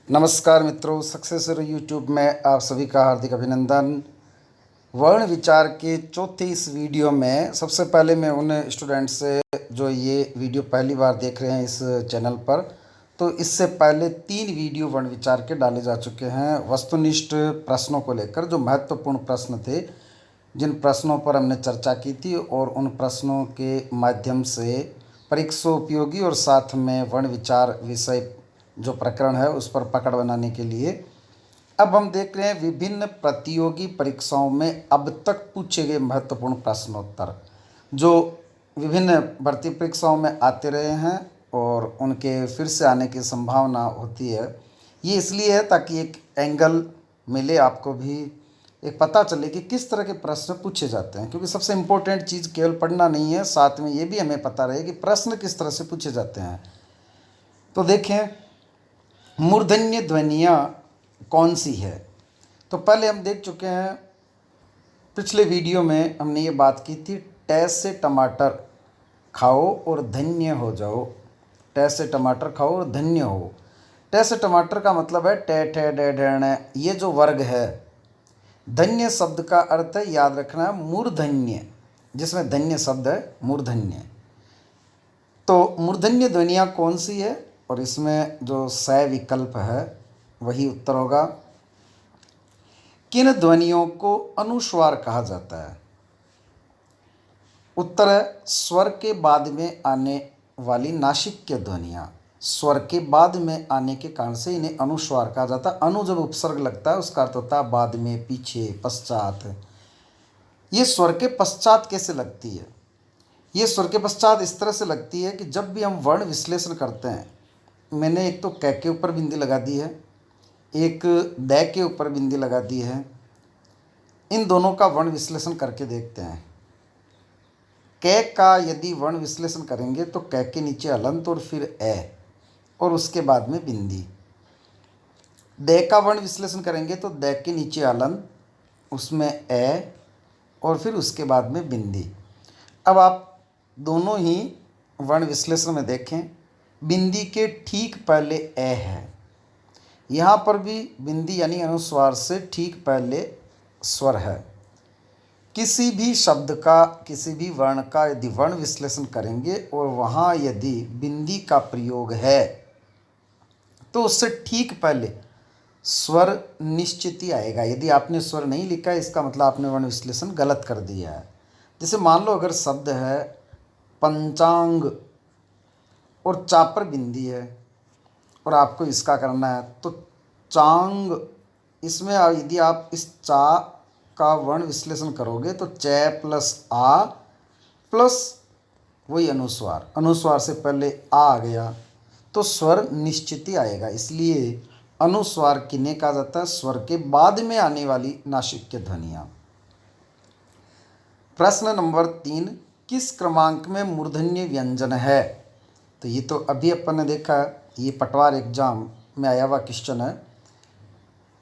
नमस्कार मित्रों, successor YouTube में आप सभी का हार्दिक अभिनंदन। वर्ण विचार के चौथे इस वीडियो में सबसे पहले मैं उन स्टूडेंट्स से जो ये वीडियो पहली बार देख रहे हैं इस चैनल पर, तो इससे पहले 3 वीडियो वर्ण विचार के डाले जा चुके हैं वस्तुनिष्ठ प्रश्नों को लेकर, जो महत्वपूर्ण प्रश्न थे, जिन प्रश्नों पर हमने चर्चा की थी और उन प्रश्नों के माध्यम से परीक्षा उपयोगी और साथ में वर्ण विचार विषय जो प्रकरण है उस पर पकड़ बनाने के लिए अब हम देख रहे हैं विभिन्न प्रतियोगी परीक्षाओं में अब तक पूछे गए महत्वपूर्ण प्रश्नोत्तर जो विभिन्न भर्ती परीक्षाओं में आते रहे हैं और उनके फिर से आने की संभावना होती है। ये इसलिए है ताकि एक एंगल मिले, आपको भी एक पता चले कि किस तरह के प्रश्न पूछे जाते हैं, क्योंकि सबसे इम्पोर्टेंट चीज़ केवल पढ़ना नहीं है, साथ में ये भी हमें पता रहे कि प्रश्न किस तरह से पूछे जाते हैं। तो देखें, मूर्धन्य ध्वनियाँ कौन सी है। तो पहले हम देख चुके हैं, पिछले वीडियो में हमने ये बात की थी, टे से टमाटर खाओ और धन्य हो जाओ। टे से टमाटर खाओ और धन्य हो। टे से टमाटर का मतलब है टे ठे डे ढे, ये जो वर्ग है। धन्य शब्द का अर्थ है, याद रखना है, मूर्धन्य, जिसमें धन्य शब्द है मूर्धन्य। तो मूर्धन्य ध्वनियाँ कौन सी है, और इसमें जो स विकल्प है वही उत्तर होगा। किन ध्वनियों को अनुस्वार कहा जाता है? उत्तर है स्वर के बाद में आने वाली नासिक्य ध्वनियाँ। स्वर के बाद में आने के कारण से इन्हें अनुस्वार कहा जाता है। अनु जब उपसर्ग लगता है उसका अर्थ होता है बाद में, पीछे, पश्चात। ये स्वर के पश्चात कैसे लगती है? ये स्वर के पश्चात इस तरह से लगती है कि जब भी हम वर्ण विश्लेषण करते हैं, मैंने एक तो कै के ऊपर बिंदी लगा दी है, एक दै के ऊपर बिंदी लगा दी है। इन दोनों का वर्ण विश्लेषण करके देखते हैं। कै का यदि वर्ण विश्लेषण करेंगे तो कै के नीचे हलंत और फिर ए और उसके बाद में बिंदी। दै का वर्ण विश्लेषण करेंगे तो दै के नीचे हलंत, उसमें ए और फिर उसके बाद में बिंदी। अब आप दोनों ही वर्ण विश्लेषण में देखें, बिंदी के ठीक पहले ए है, यहाँ पर भी बिंदी यानी अनुस्वार से ठीक पहले स्वर है। किसी भी शब्द का, किसी भी वर्ण का यदि वर्ण विश्लेषण करेंगे और वहाँ यदि बिंदी का प्रयोग है तो उससे ठीक पहले स्वर निश्चित ही आएगा। यदि आपने स्वर नहीं लिखा है, इसका मतलब आपने वर्ण विश्लेषण गलत कर दिया है। जैसे मान लो अगर शब्द है पंचांग और चा पर बिंदी है और आपको इसका करना है, तो चांग, इसमें यदि आप इस चा का वर्ण विश्लेषण करोगे तो चै प्लस आ प्लस वही अनुस्वार, अनुस्वार से पहले आ गया तो स्वर निश्चित ही आएगा। इसलिए अनुस्वार किन्हें कहा जाता है? स्वर के बाद में आने वाली नासिक्य ध्वनियाँ। प्रश्न नंबर 3, किस क्रमांक में मूर्धन्य व्यंजन है? तो ये तो अभी अपन ने देखा, ये पटवार एग्जाम में आया हुआ क्वेश्चन है।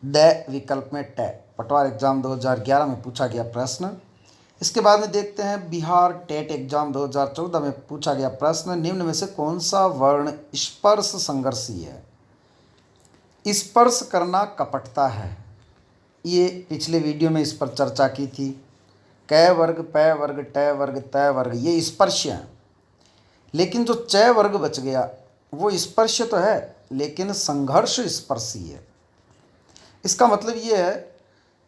द विकल्प में टे, पटवार एग्जाम 2011 में पूछा गया प्रश्न। इसके बाद में देखते हैं बिहार टेट एग्जाम 2014 में पूछा गया प्रश्न, निम्न में से कौन सा वर्ण स्पर्श संघर्षी है? स्पर्श करना कपटता है। ये पिछले वीडियो में इस पर चर्चा की थी। कै वर्ग, पै वर्ग, टे वर्ग, तै वर्ग, ये स्पर्श हैं। लेकिन जो चै वर्ग बच गया वो स्पर्श तो है लेकिन संघर्ष स्पर्शी है। इसका मतलब ये है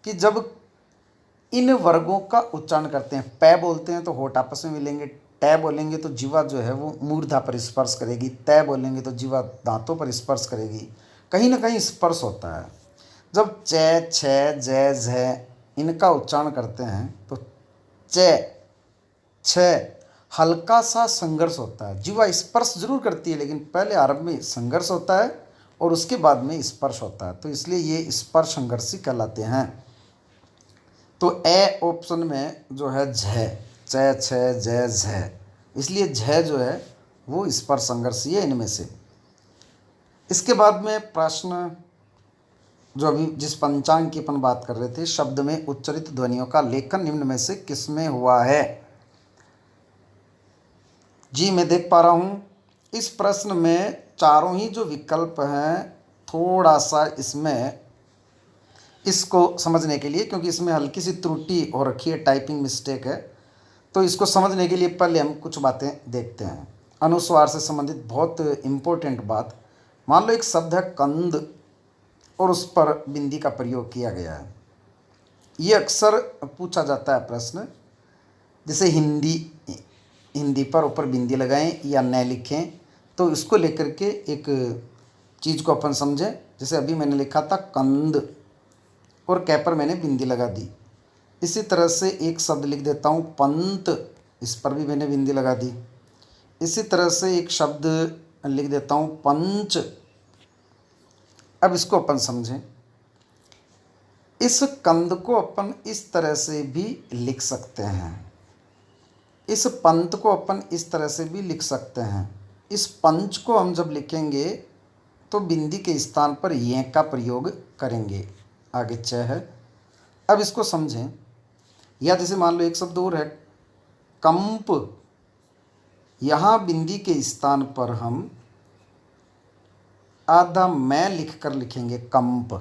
कि जब इन वर्गों का उच्चारण करते हैं, पै बोलते हैं तो होठ आपस में मिलेंगे, टे बोलेंगे तो जीवा जो है वो मूर्धा पर स्पर्श करेगी, तै बोलेंगे तो जीवा दांतों पर स्पर्श करेगी, कहीं ना कहीं स्पर्श होता है। जब चै, छे, जै, झै इनका उच्चारण करते हैं तो चै, छे हल्का सा संघर्ष होता है। जीवा स्पर्श जरूर करती है लेकिन पहले आरंभ में संघर्ष होता है और उसके बाद में स्पर्श होता है, तो इसलिए ये स्पर्श संघर्षी कहलाते हैं। तो ए ऑप्शन में जो है झ, चै, छे, जै, झ, इसलिए झ जो है वो स्पर्श संघर्षी है इनमें से। इसके बाद में प्रश्न जो अभी जिस पंचांग की अपन बात कर रहे थे, शब्द में उच्चरित ध्वनियों का लेखन निम्न में से किसमें हुआ है? जी मैं देख पा रहा हूँ इस प्रश्न में चारों ही जो विकल्प हैं थोड़ा सा इसमें इसको समझने के लिए, क्योंकि इसमें हल्की सी त्रुटि हो रखी है, टाइपिंग मिस्टेक है, तो इसको समझने के लिए पहले हम कुछ बातें देखते हैं। अनुस्वार से संबंधित बहुत इम्पोर्टेंट बात। मान लो एक शब्द है कंद और उस पर बिंदी का प्रयोग किया गया है। ये अक्सर पूछा जाता है प्रश्न, जैसे हिंदी हिंदी पर ऊपर बिंदी लगाएं या न लिखें, तो इसको लेकर के एक चीज़ को अपन समझें। जैसे अभी मैंने लिखा था कंद और कै पर मैंने बिंदी लगा दी। इसी तरह से एक शब्द लिख देता हूँ पंत, इस पर भी मैंने बिंदी लगा दी। इसी तरह से एक शब्द लिख देता हूँ पंच। अब इसको अपन समझें। इस कंद को अपन इस तरह से भी लिख सकते हैं, इस पंत को अपन इस तरह से भी लिख सकते हैं। इस पंच को हम जब लिखेंगे तो बिंदी के स्थान पर ये का प्रयोग करेंगे, आगे च है। अब इसको समझें। या जैसे मान लो एक शब्द और है कंप, यहाँ बिंदी के स्थान पर हम आधा मैं लिख कर लिखेंगे कंप।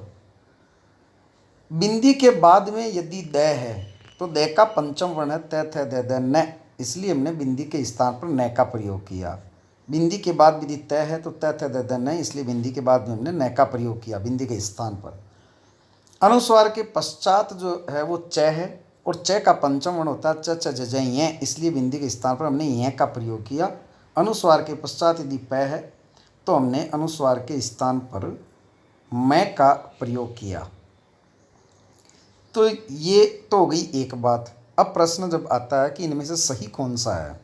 बिंदी के बाद में यदि द है तो द का पंचम वर्ण है त थ द द न, इसलिए हमने बिंदी के स्थान पर न का प्रयोग किया। बिंदी के बाद यदि त है तो त थ द द न, इसलिए बिंदी के बाद में हमने न का प्रयोग किया बिंदी के स्थान पर। अनुस्वार के पश्चात जो है वो च है और च का पंचम वर्ण होता है च च ज ज य, इसलिए बिंदी के स्थान पर हमने य का प्रयोग किया। अनुस्वार के पश्चात यदि प है तो हमने अनुस्वार के स्थान पर मैं का प्रयोग किया। तो ये तो हो गई एक बात। अब प्रश्न जब आता है कि इनमें से सही कौन सा है,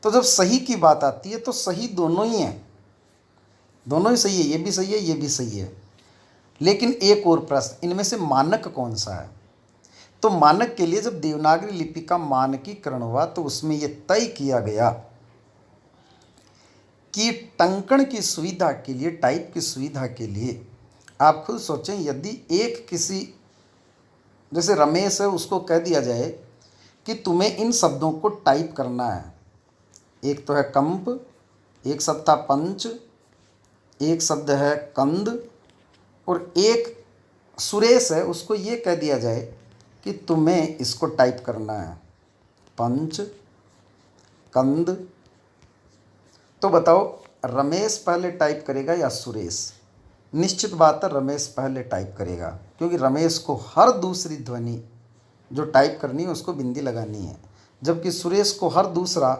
तो जब सही की बात आती है तो सही दोनों ही हैं, दोनों ही सही है, ये भी सही है ये भी सही है। लेकिन एक और प्रश्न, इनमें से मानक कौन सा है? तो मानक के लिए जब देवनागरी लिपि का मानकीकरण हुआ तो उसमें यह तय किया गया कि टंकण की सुविधा के लिए, टाइप की सुविधा के लिए, आप खुद सोचें, यदि एक किसी जैसे रमेश है उसको कह दिया जाए कि तुम्हें इन शब्दों को टाइप करना है, एक तो है कंप, एक शब्द था पंच, एक शब्द है कंद, और एक सुरेश है, उसको ये कह दिया जाए कि तुम्हें इसको टाइप करना है पंच कंद, तो बताओ रमेश पहले टाइप करेगा या सुरेश? निश्चित बात है रमेश पहले टाइप करेगा, क्योंकि रमेश को हर दूसरी ध्वनि जो टाइप करनी है उसको बिंदी लगानी है, जबकि सुरेश को हर दूसरा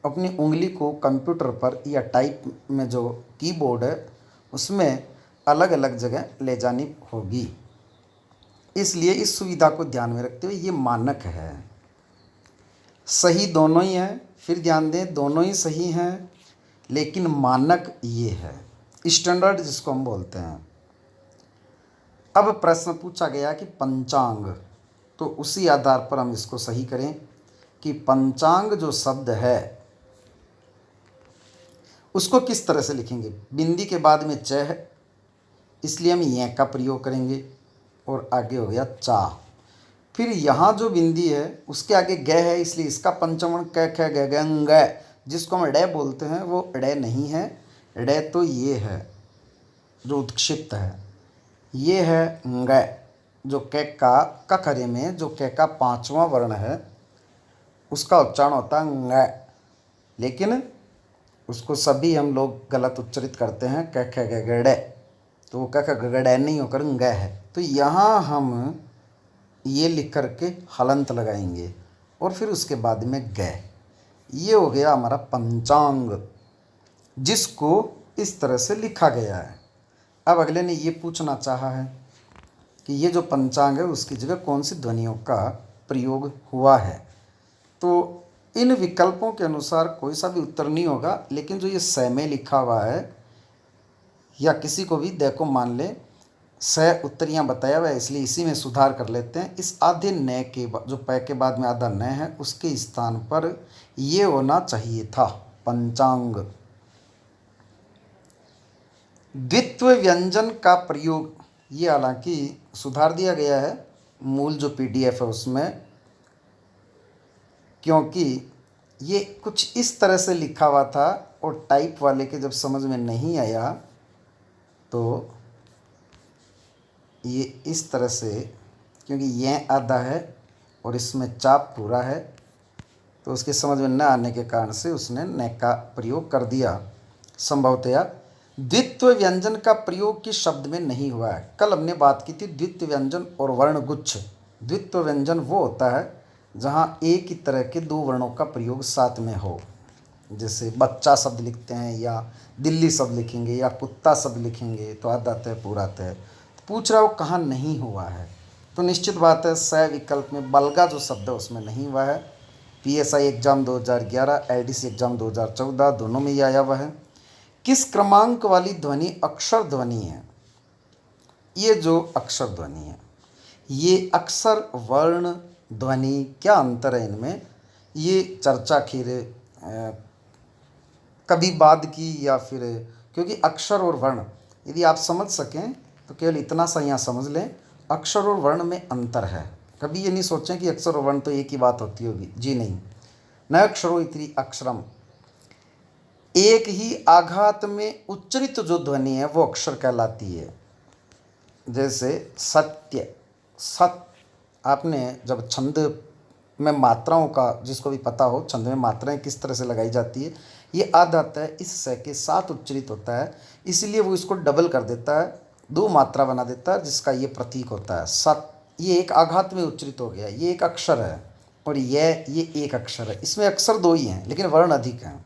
अपनी उंगली को कंप्यूटर पर या टाइप में जो कीबोर्ड है उसमें अलग अलग जगह ले जानी होगी। इसलिए इस सुविधा को ध्यान में रखते हुए ये मानक है। सही दोनों ही हैं, फिर ध्यान दें दोनों ही सही हैं, लेकिन मानक ये है, स्टैंडर्ड जिसको हम बोलते हैं। अब प्रश्न पूछा गया कि पंचांग, तो उसी आधार पर हम इसको सही करें कि पंचांग जो शब्द है उसको किस तरह से लिखेंगे। बिंदी के बाद में च है, इसलिए हम ये का प्रयोग करेंगे, और आगे हो गया चा। फिर यहाँ जो बिंदी है उसके आगे ग है, इसलिए इसका पंचम क ख ग ग ङ, जिसको हम ड बोलते हैं वो ड नहीं है, ड तो ये है जो उत्क्षिप्त है, ये है ङ, जो क का कखरे में जो क का पांचवा वर्ण है उसका उच्चारण होता है ङ, लेकिन उसको सभी हम लोग गलत उच्चरित करते हैं क ख ग ग ड, तो वो क ख ग ग ड नहीं होकर ङ है। तो यहाँ हम ये लिख कर के हलंत लगाएंगे और फिर उसके बाद में ग। ये हो गया हमारा पंचांग, जिसको इस तरह से लिखा गया है। अब अगले ने ये पूछना चाहा है कि ये जो पंचांग है उसकी जगह कौन सी ध्वनियों का प्रयोग हुआ है। तो इन विकल्पों के अनुसार कोई सा भी उत्तर नहीं होगा, लेकिन जो ये स में लिखा हुआ है या किसी को भी देखो मान ले स उत्तरियाँ बताया हुआ है, इसलिए इसी में सुधार कर लेते हैं। इस आधे न के जो प के बाद में आधा न है उसके स्थान पर ये होना चाहिए था पंचांग। द्वित्व व्यंजन का प्रयोग, ये हालांकि सुधार दिया गया है मूल जो PDF है उसमें, क्योंकि ये कुछ इस तरह से लिखा हुआ था और टाइप वाले के जब समझ में नहीं आया तो ये इस तरह से, क्योंकि यह आधा है और इसमें चाप पूरा है, तो उसके समझ में न आने के कारण से उसने न का प्रयोग कर दिया। संभवतया द्वित्व व्यंजन का प्रयोग किस शब्द में नहीं हुआ है? कल हमने बात की थी द्वित्व व्यंजन और वर्णगुच्छ। द्वित्व व्यंजन वो होता है जहाँ एक ही तरह के दो वर्णों का प्रयोग साथ में हो, जैसे बच्चा शब्द लिखते हैं या दिल्ली शब्द लिखेंगे या कुत्ता शब्द लिखेंगे तो आधा तय पूरा तय। पूछ रहा हो कहाँ नहीं हुआ है, तो निश्चित बात है स विकल्प में बलगा जो शब्द है उसमें नहीं हुआ है। पीएसआई एग्जाम 2011, एलडीसी एग्जाम 2014 दोनों में ये आया हुआ है। किस क्रमांक वाली ध्वनि अक्षर ध्वनि है? ये जो अक्षर ध्वनि है, ये अक्षर वर्ण ध्वनि, क्या अंतर है इनमें, ये चर्चा खीर कभी बाद की या फिर, क्योंकि अक्षर और वर्ण यदि आप समझ सकें तो केवल इतना सा यहाँ समझ लें, अक्षर और वर्ण में अंतर है। कभी ये नहीं सोचें कि अक्षर और वर्ण तो एक ही बात होती होगी, जी नहीं। न अक्षरो इति अक्षरम, एक ही आघात में उच्चरित जो ध्वनि है वो अक्षर कहलाती है। जैसे सत्य, सत, आपने जब छंद में मात्राओं का, जिसको भी पता हो छंद में मात्राएं किस तरह से लगाई जाती है, ये आधात है इस स के साथ उच्चरित होता है, इसलिए वो इसको डबल कर देता है, दो मात्रा बना देता है, जिसका ये प्रतीक होता है सत। ये एक आघात में उच्चरित हो गया, ये एक अक्षर है, और ये एक अक्षर है। इसमें अक्षर दो ही हैं लेकिन वर्ण अधिक हैं।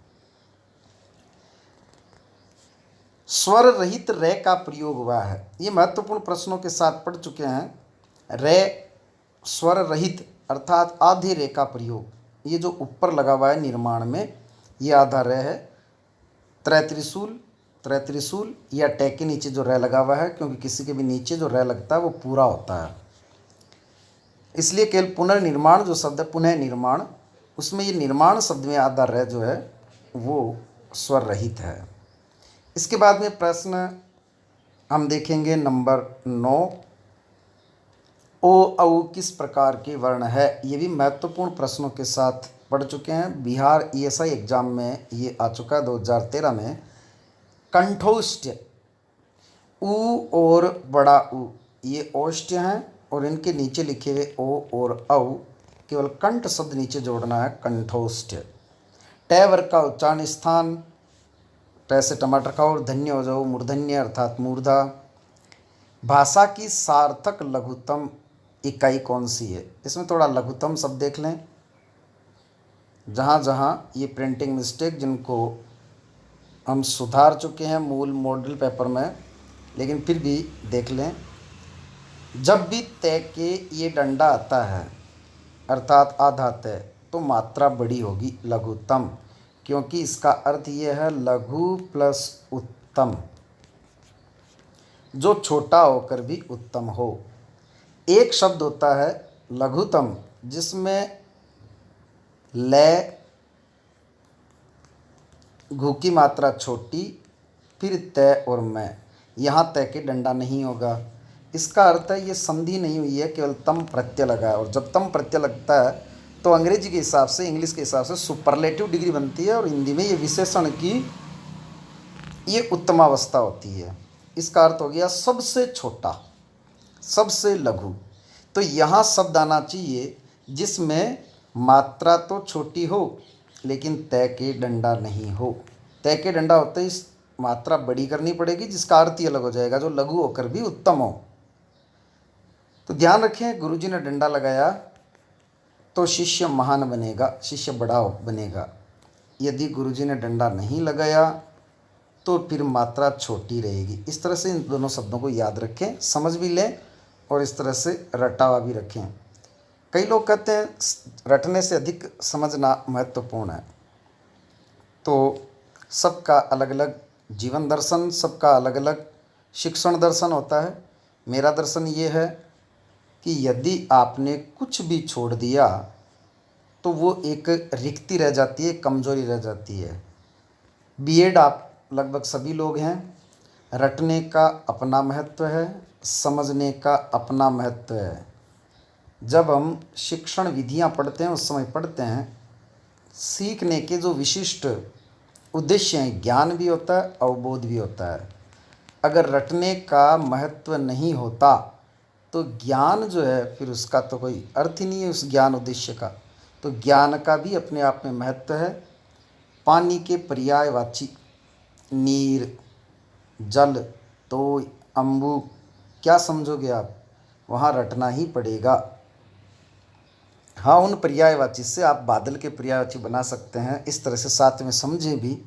स्वर रहित रे का प्रयोग हुआ है, ये महत्वपूर्ण प्रश्नों के साथ पढ़ चुके हैं। रे स्वर रहित अर्थात आधे रे का प्रयोग, ये जो ऊपर लगा हुआ है निर्माण में, ये आधा रे है। त्रैत्रिशूल, त्रैत्रिशूल या टे के नीचे जो रे लगा हुआ है, क्योंकि किसी के भी नीचे जो रे लगता है वो पूरा होता है, इसलिए केवल पुनर्निर्माण जो शब्द है, पुनः निर्माण, उसमें ये निर्माण शब्द में आधा रे जो है वो स्वर रहित है। इसके बाद में प्रश्न हम देखेंगे नंबर 9, ओ औ किस प्रकार के वर्ण है? ये भी महत्वपूर्ण प्रश्नों के साथ पढ़ चुके हैं। बिहार ईएसआई एग्जाम में ये आ चुका है 2013 में। कंठोष्ठ्य, ऊ और बड़ा ऊ ये ओष्ठ्य हैं, और इनके नीचे लिखे हुए ओ और औ, केवल कंठ शब्द नीचे जोड़ना है, कंठोष्ठ्य। ट वर्ग का उच्चारण स्थान, ट से टमाटर खाओ और धन्य हो जाओ, मूर्धन्य अर्थात मूर्धा। भाषा की सार्थक लघुत्तम इकाई कौन सी है? इसमें थोड़ा लघुत्तम शब्द देख लें, जहाँ जहाँ ये प्रिंटिंग मिस्टेक जिनको हम सुधार चुके हैं मूल मॉडल पेपर में, लेकिन फिर भी देख लें। जब भी तय के ये डंडा आता है अर्थात आधा तय, तो मात्रा बड़ी होगी, लघुत्तम, क्योंकि इसका अर्थ ये है लघु प्लस उत्तम, जो छोटा होकर भी उत्तम हो। एक शब्द होता है लघुत्तम जिसमें लय घू की मात्रा छोटी, फिर तय और मैं, यहाँ तय के डंडा नहीं होगा। इसका अर्थ है ये संधि नहीं हुई है, केवल तम प्रत्यय लगा है, और जब तम प्रत्यय लगता है तो अंग्रेजी के हिसाब से, इंग्लिश के हिसाब से सुपरलेटिव डिग्री बनती है, और हिंदी में ये विशेषण की ये उत्तमावस्था होती है। इसका अर्थ हो गया सबसे छोटा, सबसे लघु। तो यहाँ शब्द आना चाहिए जिसमें मात्रा तो छोटी हो लेकिन तय के डंडा नहीं हो। तय के डंडा होते ही मात्रा बड़ी करनी पड़ेगी, जिसका अर्थ ही अलग हो जाएगा, जो लघु होकर भी उत्तम हो। तो ध्यान रखें, गुरुजी ने डंडा लगाया तो शिष्य महान बनेगा, शिष्य बड़ा बनेगा। यदि गुरुजी ने डंडा नहीं लगाया तो फिर मात्रा छोटी रहेगी। इस तरह से इन दोनों शब्दों को याद रखें, समझ भी लें और इस तरह से रटा हुआ भी रखें। कई लोग कहते हैं रटने से अधिक समझना महत्वपूर्ण है, तो सबका अलग अलग जीवन दर्शन, सबका अलग अलग शिक्षण दर्शन होता है। मेरा दर्शन ये है कि यदि आपने कुछ भी छोड़ दिया तो वो एक रिक्ति रह जाती है, कमजोरी रह जाती है। बीएड आप लगभग सभी लोग हैं, रटने का अपना महत्व है, समझने का अपना महत्व है। जब हम शिक्षण विधियां पढ़ते हैं उस समय पढ़ते हैं सीखने के जो विशिष्ट उद्देश्य हैं, ज्ञान भी होता है, अवबोध भी होता है। अगर रटने का महत्व नहीं होता तो ज्ञान जो है फिर उसका तो कोई अर्थ ही नहीं है, उस ज्ञान उद्देश्य का। तो ज्ञान का भी अपने आप में महत्व है। पानी के पर्यायवाची नीर, जल, तोय, अम्बु, क्या समझोगे आप? वहाँ रटना ही पड़ेगा। हाँ, उन पर्यायवाची से आप बादल के पर्यायवाची बना सकते हैं, इस तरह से साथ में समझे भी,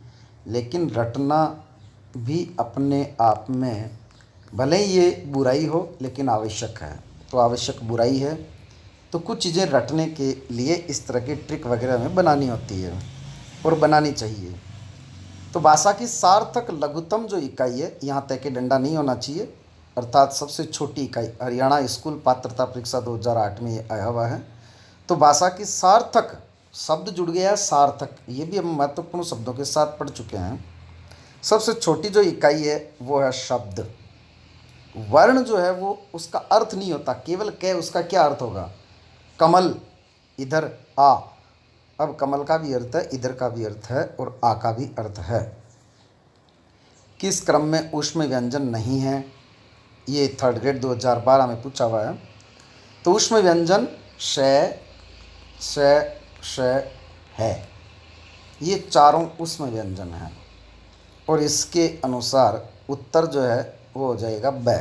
लेकिन रटना भी अपने आप में भले ही ये बुराई हो लेकिन आवश्यक है। तो आवश्यक बुराई है, तो कुछ चीज़ें रटने के लिए इस तरह की ट्रिक वगैरह में बनानी होती है और बनानी चाहिए। तो भाषा की सार्थक लघुत्तम जो इकाई है, यहाँ तक के डंडा नहीं होना चाहिए, अर्थात सबसे छोटी इकाई हरियाणा स्कूल पात्रता परीक्षा 2008 में ये आया हुआ है। तो भाषा की सार्थक शब्द जुड़ गया है, सार्थक, ये भी हम महत्वपूर्ण शब्दों के साथ पढ़ चुके हैं। सबसे छोटी जो इकाई है वो है शब्द। वर्ण जो है वो उसका अर्थ नहीं होता, केवल क उसका क्या अर्थ होगा? कमल, इधर आ। अब कमल का भी अर्थ है, इधर का भी अर्थ है और आ का भी अर्थ है। किस क्रम में ऊष्म व्यंजन नहीं है? ये 3rd ग्रेड 2012 में पूछा हुआ है। तो ऊष्म व्यंजन श, श है, ये चारों ऊष्म व्यंजन हैं और इसके अनुसार उत्तर जो है वो हो जाएगा ब।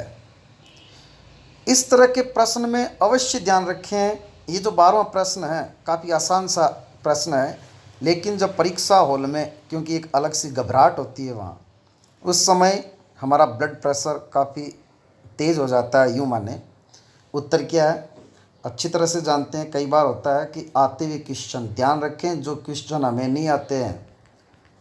इस तरह के प्रश्न में अवश्य ध्यान रखें। ये जो 12वां प्रश्न है काफ़ी आसान सा प्रश्न है, लेकिन जब परीक्षा हॉल में, क्योंकि एक अलग सी घबराहट होती है वहाँ, उस समय हमारा ब्लड प्रेशर काफ़ी तेज़ हो जाता है। यूँ माने उत्तर क्या है अच्छी तरह से जानते हैं। कई बार होता है कि आते हुए क्वेश्चन, ध्यान रखें, जो क्वेश्चन हमें नहीं आते हैं,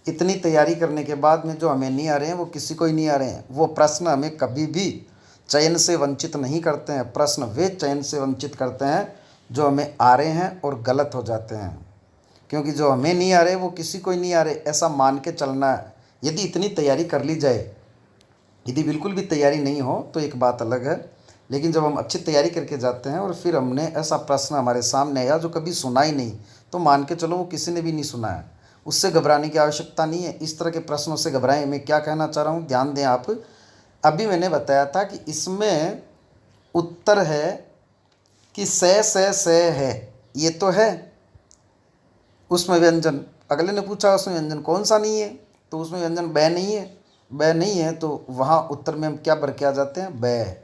इतनी तैयारी करने के बाद में जो हमें नहीं आ रहे हैं वो किसी को ही नहीं आ रहे हैं, वो प्रश्न हमें कभी भी चयन से वंचित नहीं करते हैं। प्रश्न वे चयन से वंचित करते हैं जो हमें आ रहे हैं और गलत हो जाते हैं, क्योंकि जो हमें नहीं आ रहे वो किसी को ही नहीं आ रहे, ऐसा मान के चलना है। यदि इतनी तैयारी कर ली जाए, यदि बिल्कुल भी तैयारी नहीं हो तो एक बात अलग है, लेकिन जब हम अच्छी तैयारी करके जाते हैं और फिर हमने ऐसा प्रश्न हमारे सामने आया जो कभी सुना ही नहीं, तो मान के चलो वो किसी ने भी नहीं सुना है, उससे घबराने की आवश्यकता नहीं है। इस तरह के प्रश्नों से घबराएं। मैं क्या कहना चाह रहा हूँ, ध्यान दें आप। अभी मैंने बताया था कि इसमें उत्तर है कि से है, ये तो है उसमें व्यंजन। अगले ने पूछा उसमें व्यंजन कौन सा नहीं है, तो उसमें व्यंजन ब नहीं है। ब नहीं है तो वहाँ उत्तर में हम क्या भर के आ जाते हैं, ब,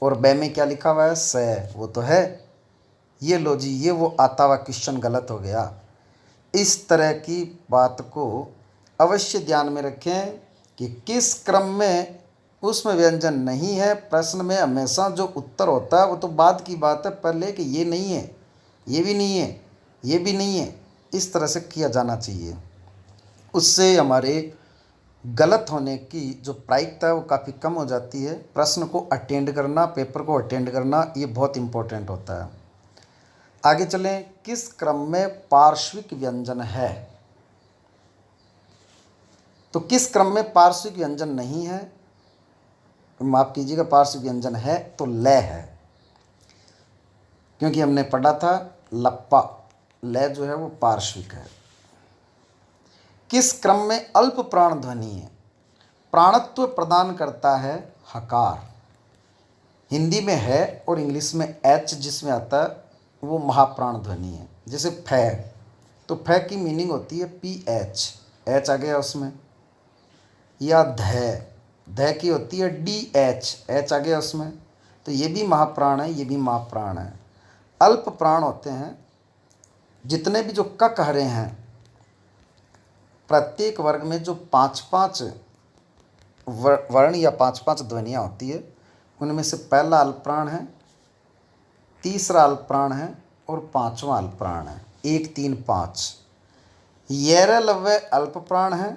और ब में क्या लिखा हुआ है, स, वो तो है। ये लो जी, ये वो आता हुआ क्वेश्चन गलत हो गया। इस तरह की बात को अवश्य ध्यान में रखें कि किस क्रम में उसमें व्यंजन नहीं है। प्रश्न में हमेशा जो उत्तर होता है वो तो बाद की बात है, पहले कि ये नहीं है, ये भी नहीं है, ये भी नहीं है, इस तरह से किया जाना चाहिए। उससे हमारे गलत होने की जो प्रायिकता है वो काफ़ी कम हो जाती है। प्रश्न को अटेंड करना, पेपर को अटेंड करना, ये बहुत इम्पोर्टेंट होता है। आगे चलें। किस क्रम में पार्श्विक व्यंजन है? तो किस क्रम में पार्श्विक व्यंजन नहीं है, माफ़ कीजिएगा, पार्श्विक व्यंजन है तो ल है, क्योंकि हमने पढ़ा था लप्पा, ल जो है वो पार्श्विक है। किस क्रम में अल्प प्राण ध्वनि है? प्राणत्व प्रदान करता है हकार। हिंदी में है और इंग्लिश में एच जिसमें आता है वो महाप्राण ध्वनि है। जैसे फै, तो फै की मीनिंग होती है PH, एच आ गया उसमें। या ध की होती है DH, एच आ गया उसमें। तो ये भी महाप्राण है, ये भी महाप्राण है। अल्प प्राण होते हैं जितने भी जो क कह रहे हैं, प्रत्येक वर्ग में जो 5-5 वर्ण या 5-5 ध्वनियाँ होती है, उनमें से पहला अल्प प्राण है, तीसरा अल्प प्राण है और पांचवा अल्प प्राण है। 1, 3, 5 यह लव्य अल्प प्राण है,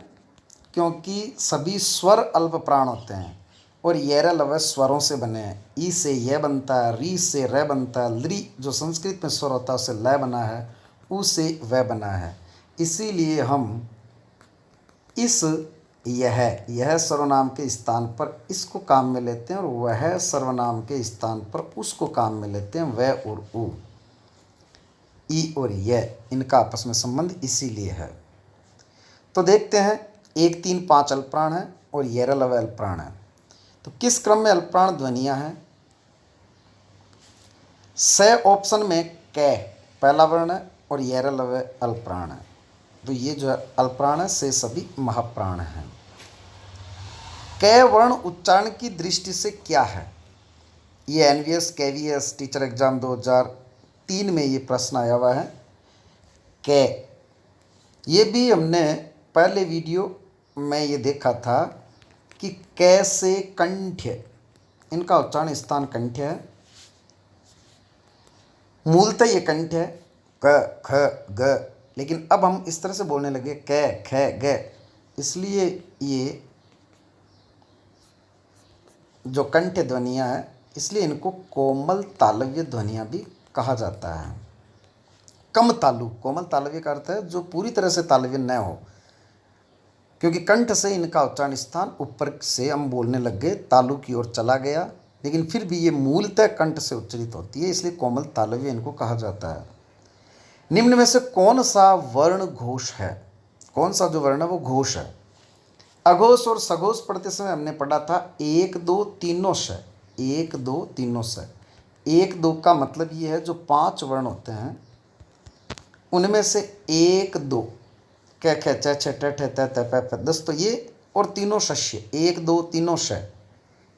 क्योंकि सभी स्वर अल्प प्राण होते हैं और यह लव्य स्वरों से बने हैं। ई से यह बनता है, री से रे बनता है, लृ जो संस्कृत में स्वर होता है उससे लय बना है, उ से वह बना है। इसीलिए हम इस यह सर्वनाम के स्थान पर इसको काम में लेते हैं और वह सर्वनाम के स्थान पर उसको काम में लेते हैं। वह और उ, ई और यह, इनका आपस में संबंध इसीलिए है। तो देखते हैं, 1, 3, 5 अल्प प्राण है और 11 लव अल्प प्राण है। तो किस क्रम में अल्पप्राण ध्वनियाँ हैं? स ऑप्शन में कै पहला वर्ण है और यरलव अल्पप्राण है। तो ये जो है अल्पप्राण है, से सभी महाप्राण हैं। कै वर्ण उच्चारण की दृष्टि से क्या है? ये एनवीएस केवीएस टीचर एग्जाम 2003 में ये प्रश्न आया हुआ है। कै, ये भी हमने पहले वीडियो में ये देखा था कि कैसे कंठ्य, इनका उच्चारण स्थान कंठ्य है, मूलतः ये कंठ है क ख ग, लेकिन अब हम इस तरह से बोलने लगे कै ख ग, इसलिए ये जो कंठ ध्वनियाँ हैं इसलिए इनको कोमल तालव्य ध्वनियाँ भी कहा जाता है। कम तालु, कोमल तालव्य का अर्थ है जो पूरी तरह से तालव्य न हो, क्योंकि कंठ से इनका उच्चारण स्थान ऊपर से हम बोलने लग गए, तालु की ओर चला गया, लेकिन फिर भी ये मूलतः कंठ से उच्चरित होती है, इसलिए कोमल तालव्य इनको कहा जाता है। निम्न में से कौन सा वर्ण घोष है? कौन सा जो वर्ण है वो घोष है? अघोष और सघोष पढ़ते समय हमने पढ़ा था 1 2 तीनों स, 1 2 तीनों स। 1 2 का मतलब ये है जो 5 वर्ण होते हैं उनमें से 1 2 क ख च छ ट ठ त त प फ 10 तो ये, और तीनों शस्य 1 2 तीनों श,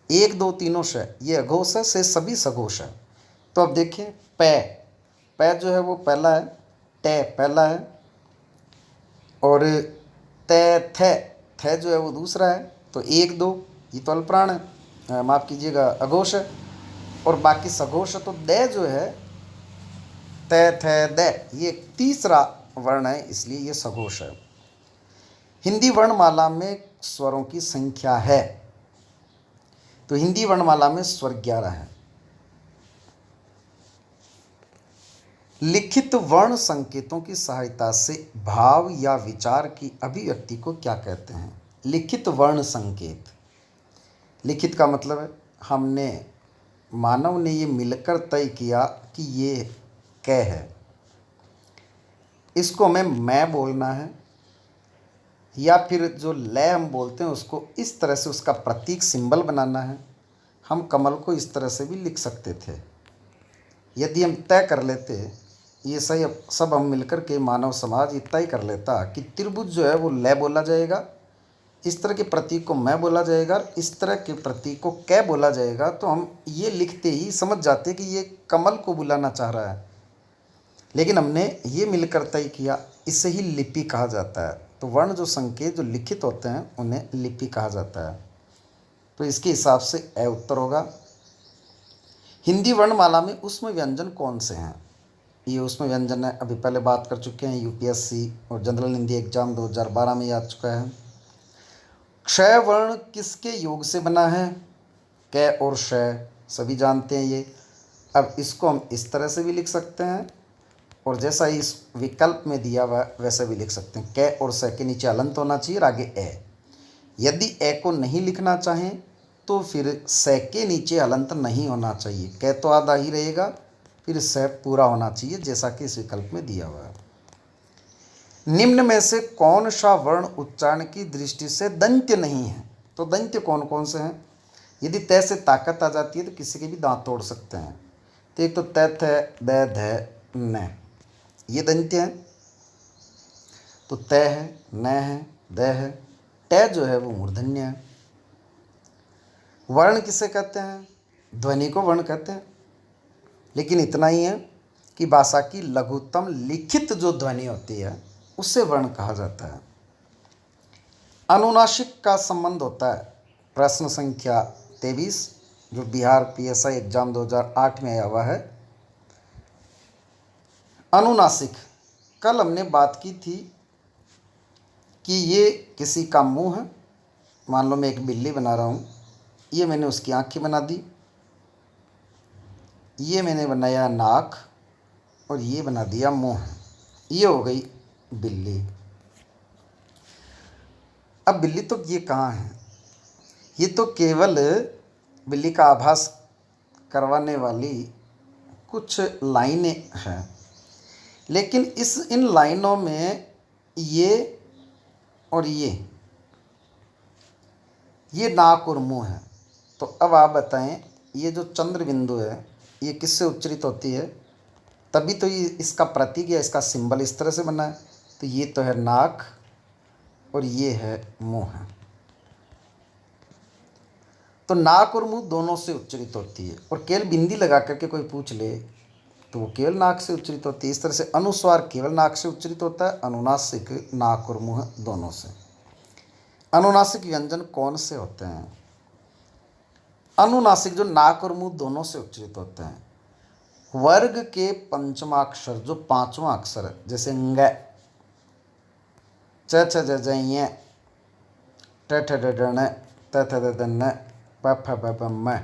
1 2 तीनों श, ये अघोष है, से सभी सघोष है। तो अब देखें पै जो है वो पहला है, टे पहला है, और थ जो है वो दूसरा है। तो 1 2 ये तो अल्पप्राण है, माफ़ कीजिएगा अघोष है, और बाकी सघोष है। तो द जो है थ द, ये तीसरा वर्ण है, इसलिए ये सघोष है। हिंदी वर्णमाला में स्वरों की संख्या है, तो हिंदी वर्णमाला में स्वर 11 है। लिखित वर्ण संकेतों की सहायता से भाव या विचार की अभिव्यक्ति को क्या कहते हैं? लिखित वर्ण संकेत, लिखित का मतलब है हमने, मानव ने ये मिलकर तय किया कि ये कै है, इसको हमें मैं बोलना है, या फिर जो लय हम बोलते हैं उसको इस तरह से उसका प्रतीक सिंबल बनाना है। हम कमल को इस तरह से भी लिख सकते थे। यदि हम तय कर लेते, ये सही सब हम मिलकर के मानव समाज ये तय कर लेता कि त्रिभुज जो है वो लय बोला जाएगा, इस तरह के प्रतीक को मैं बोला जाएगा, इस तरह के प्रतीक को कै बोला जाएगा, तो हम ये लिखते ही समझ जाते कि ये कमल को बुलाना चाह रहा है। लेकिन हमने ये मिलकर तय किया, इसे ही लिपि कहा जाता है। तो वर्ण जो संकेत जो लिखित होते हैं उन्हें लिपि कहा जाता है। तो इसके हिसाब से ए उत्तर होगा। हिंदी वर्णमाला में ऊष्म व्यंजन कौन से हैं? ये ऊष्म व्यंजन है, अभी पहले बात कर चुके हैं, यूपीएससी और जनरल हिंदी एग्जाम 2012 में आ चुका है। क्षय वर्ण किसके योग से बना है? कै और क्षय, सभी जानते हैं ये। अब इसको हम इस तरह से भी लिख सकते हैं, और जैसा इस विकल्प में दिया हुआ वैसे भी लिख सकते हैं। कै और स के नीचे अलंत होना चाहिए और आगे ए। यदि ए को नहीं लिखना चाहें तो फिर स के नीचे अलंत नहीं होना चाहिए, कै तो आधा ही रहेगा, फिर स पूरा होना चाहिए, जैसा कि इस विकल्प में दिया हुआ है। निम्न में से कौन सा वर्ण उच्चारण की दृष्टि से दंत्य नहीं है? तो दंत्य कौन कौन से हैं? यदि तय से ताकत आ जाती है तो किसी के भी दांत तोड़ सकते हैं। तो एक तो तै थ द ध न, ये दंत्य है। तो तय है, न है, द है, ट जो है वो मूर्धन्य है। वर्ण किसे कहते हैं? ध्वनि को वर्ण कहते हैं। लेकिन इतना ही है कि भाषा की लघुत्तम लिखित जो ध्वनि होती है उसे वर्ण कहा जाता है। अनुनासिक का संबंध होता है, प्रश्न संख्या 23 जो बिहार पीएसआई एग्जाम 2008 में आया हुआ है। अनुनासिक, कल हमने बात की थी कि ये किसी का मुंह है, मान लो मैं एक बिल्ली बना रहा हूँ, ये मैंने उसकी आँखें बना दी, ये मैंने बनाया नाक, और ये बना दिया मुंह, ये हो गई बिल्ली। अब बिल्ली तो ये कहाँ है? ये तो केवल बिल्ली का आभास करवाने वाली कुछ लाइनें हैं, लेकिन इन लाइनों में ये और ये नाक और मुंह है। तो अब आप बताएं, ये जो चंद्र बिंदु है ये किससे उच्चरित होती है? तभी तो ये इसका प्रतीक या इसका सिंबल इस तरह से बना है। तो ये तो है नाक और ये है मुंह। तो नाक और मुंह दोनों से उच्चरित होती है, और केवल बिंदी लगा करके कोई पूछ ले तो वो केवल नाक से उच्चरित होती है। इस तरह से अनुस्वार केवल नाक से उच्चरित होता है, अनुनासिक नाक और मुंह दोनों से। अनुनासिक व्यंजन कौन से होते हैं? अनुनासिक जो नाक और मुंह दोनों से उच्चरित होते हैं, वर्ग के पंचमाक्षर जो पांचवा अक्षर है, जैसे ng, च छ ज ज ञ, ट ठ ड ढ ण, त थ द ध न, प फ ब भ म,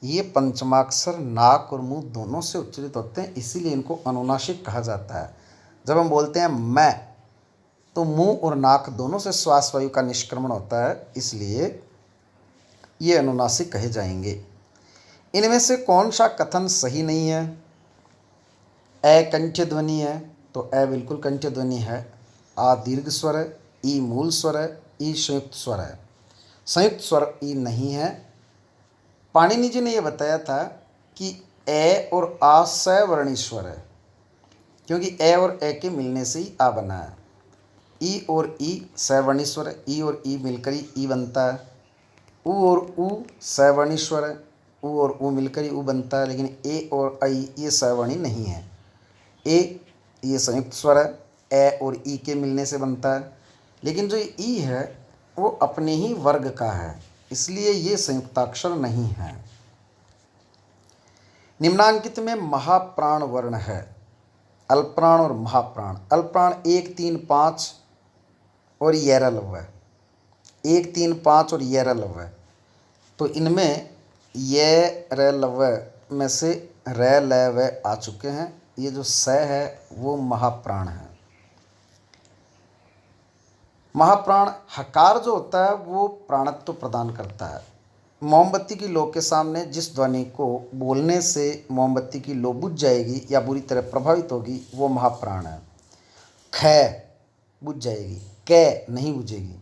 ये पंचमाक्षर नाक और मुंह दोनों से उच्चरित होते हैं, इसीलिए इनको अनुनासिक कहा जाता है। जब हम बोलते हैं मैं, तो मुंह और नाक दोनों से श्वास वायु का निष्क्रमण होता है, इसलिए ये अनुनासिक कहे जाएंगे। इनमें से कौन सा कथन सही नहीं है? ए कंठ्य ध्वनि है, तो ए बिल्कुल कंठ्य ध्वनि है। आ दीर्घ स्वर है, ई मूल स्वर है, ई संयुक्त स्वर है। संयुक्त स्वर ई नहीं है। पाणिनि जी ने यह बताया था कि ए और आ सवर्णी स्वर है, क्योंकि ए और ए के मिलने से ही आ बना है। ई और ई सवर्णी स्वर है, ई और ई मिलकर ही ई बनता है। उ और उ सवर्णी स्वर है, उ और उ मिलकर ही उ बनता है। लेकिन ए और आई ये सवर्णी नहीं है। ए ये संयुक्त स्वर है, ए और ई के मिलने से बनता है। लेकिन जो ई है वो अपने ही वर्ग का है, इसलिए ये संयुक्ताक्षर नहीं है। निम्नांकित में महाप्राण वर्ण है, अल्पप्राण और महाप्राण। अल्पप्राण 1, 3, 5 और यैरलव है। 1, 3, 5 और यैरलव है। तो इनमें यैरलव में से र ल व आ चुके हैं। ये जो स है वो महाप्राण है। महाप्राण हकार जो होता है वो प्राणत्व प्रदान करता है। मोमबत्ती की लौ के सामने जिस ध्वनि को बोलने से मोमबत्ती की लौ बुझ जाएगी या बुरी तरह प्रभावित होगी वो महाप्राण है। ख बुझ जाएगी, क नहीं बुझेगी।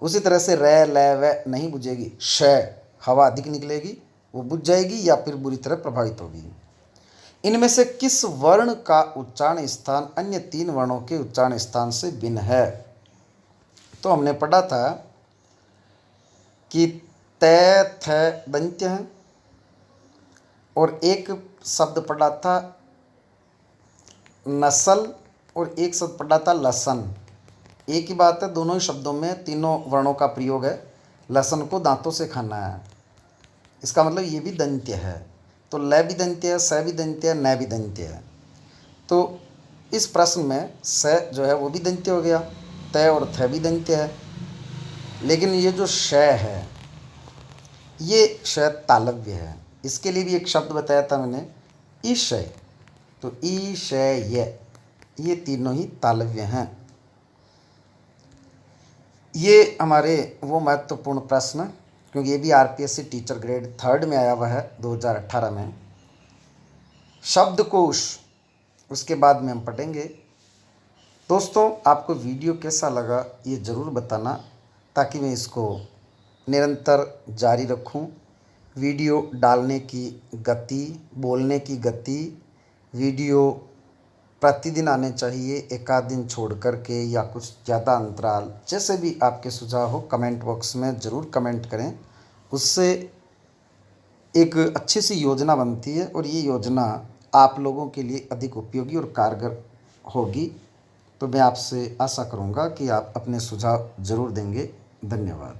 उसी तरह से र ल व नहीं बुझेगी, श हवा अधिक निकलेगी, वो बुझ जाएगी या फिर बुरी तरह प्रभावित होगी। इनमें से किस वर्ण का उच्चारण स्थान अन्य 3 वर्णों के उच्चारण स्थान से भिन्न है? तो हमने पढ़ा था कि त थ दंत्य है, और एक शब्द पढ़ा था नसल और एक शब्द पढ़ा था लसन। एक ही बात है, दोनों ही शब्दों में तीनों वर्णों का प्रयोग है। लसन को दांतों से खाना है, इसका मतलब ये भी दंत्य है। तो ल भी दंत्य है, स भी दंत्य है, न भी दंत्य है। तो इस प्रश्न में स जो है वो भी दंत्य हो गया, त और थ भी दंत्य है। लेकिन ये जो श है ये श तालव्य है। इसके लिए भी एक शब्द बताया था मैंने, ईशय। तो ईशय ये तीनों ही तालव्य हैं। ये हमारे वो महत्वपूर्ण प्रश्न, क्योंकि ये भी आरपीएससी टीचर ग्रेड 3 में आया हुआ है 2018 में। शब्दकोश उसके बाद में हम पढ़ेंगे। दोस्तों, आपको वीडियो कैसा लगा ये ज़रूर बताना, ताकि मैं इसको निरंतर जारी रखूं। वीडियो डालने की गति, बोलने की गति, वीडियो प्रतिदिन आने चाहिए, एक आध दिन छोड़ कर के या कुछ ज़्यादा अंतराल। जैसे भी आपके सुझाव हो कमेंट बॉक्स में ज़रूर कमेंट करें, उससे एक अच्छी सी योजना बनती है और ये योजना आप लोगों के लिए अधिक उपयोगी और कारगर होगी। तो मैं आपसे आशा करूँगा कि आप अपने सुझाव ज़रूर देंगे। धन्यवाद।